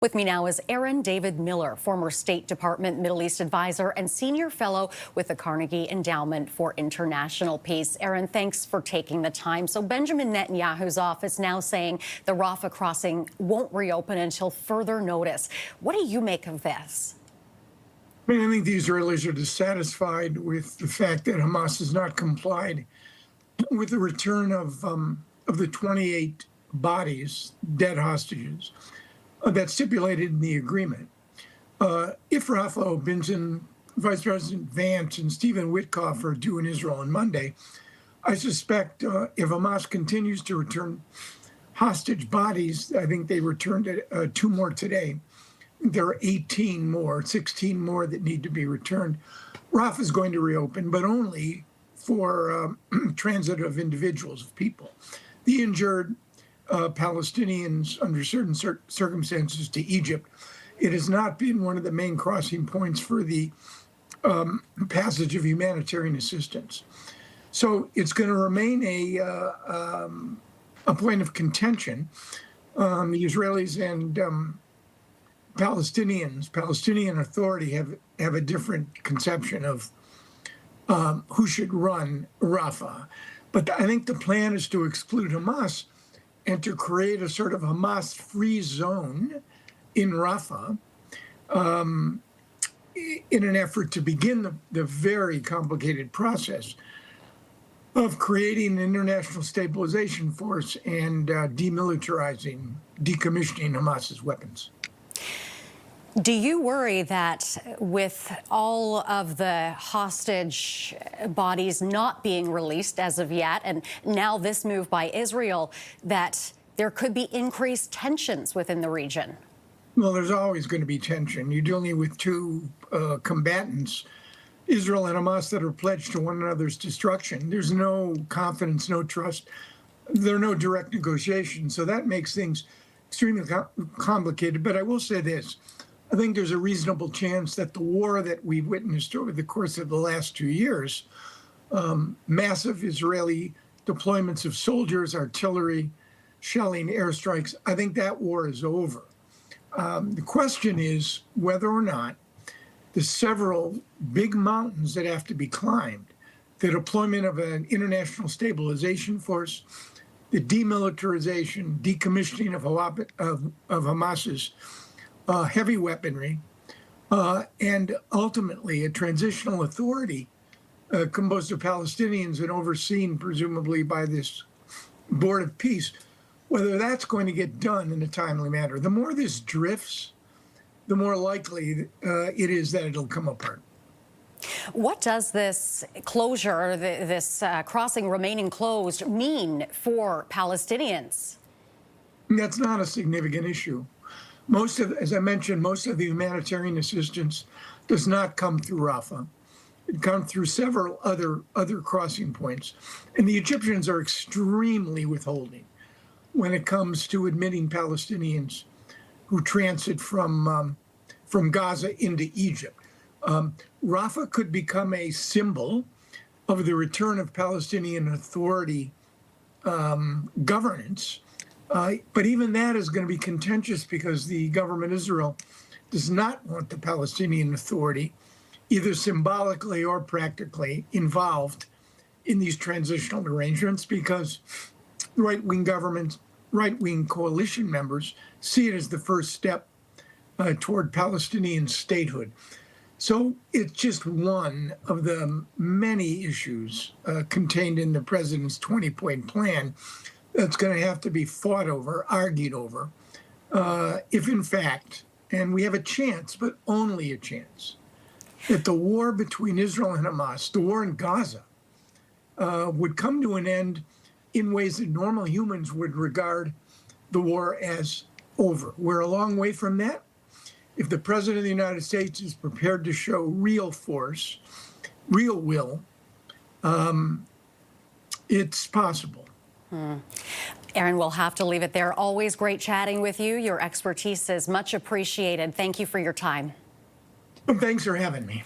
With me now is Aaron David Miller, former State Department Middle East advisor and senior fellow with the Carnegie Endowment for International Peace. Aaron, thanks for taking the time. So Benjamin Netanyahu's office now saying the Rafah crossing won't reopen until further notice. What do you make of this? I think the Israelis are dissatisfied with the fact that Hamas has not complied with the return of the 28 bodies, dead hostages, that's stipulated in the agreement. If Rafah Binton, Vice President Vance, and Stephen Witkoff are due in Israel on Monday, I suspect if Hamas continues to return hostage bodies, I think they returned 2 more today. There are 18 more, 16 more that need to be returned. Rafah is going to reopen, but only for transit of individuals, of people. The injured Palestinians under certain circumstances to Egypt. It has not been one of the main crossing points for the passage of humanitarian assistance. So it's going to remain a point of contention. The Israelis and Palestinian Authority have a different conception of who should run Rafah. But I think the plan is to exclude Hamas and to create a sort of Hamas-free zone in Rafah in an effort to begin the very complicated process of creating an international stabilization force and decommissioning Hamas's weapons. Do you worry that with all of the hostage bodies not being released as of yet, and now this move by Israel, that there could be increased tensions within the region? Well, there's always going to be tension. You're dealing with two combatants, Israel and Hamas, that are pledged to one another's destruction. There's no confidence, no trust. There are no direct negotiations. So that makes things extremely complicated. But I will say this. I think there's a reasonable chance that the war that we've witnessed over the course of the last 2 years, massive Israeli deployments of soldiers, artillery, shelling, airstrikes, I think that war is over. The question is whether or not the several big mountains that have to be climbed, the deployment of an international stabilization force, the demilitarization, decommissioning of Hamas's heavy weaponry, and ultimately a transitional authority composed of Palestinians and overseen presumably by this Board of Peace, whether that's going to get done in a timely manner. The more this drifts, the more likely it is that it'll come apart. What does this closure, this crossing remaining closed, mean for Palestinians? That's not a significant issue. As I mentioned, most of the humanitarian assistance does not come through Rafah. It comes through several other crossing points. And the Egyptians are extremely withholding when it comes to admitting Palestinians who transit from Gaza into Egypt. Rafah could become a symbol of the return of Palestinian Authority governance. But even that is going to be contentious because the government of Israel does not want the Palestinian Authority, either symbolically or practically, involved in these transitional arrangements because right-wing governments, right-wing coalition members see it as the first step toward Palestinian statehood. So it's just one of the many issues contained in the president's 20-point plan that's going to have to be fought over, argued over, if in fact, and we have a chance, but only a chance, that the war between Israel and Hamas, the war in Gaza, would come to an end in ways that normal humans would regard the war as over. We're a long way from that. If the President of the United States is prepared to show real force, real will, it's possible. Aaron, we'll have to leave it there. Always great chatting with you. Your expertise is much appreciated. Thank you for your time. Well, thanks for having me.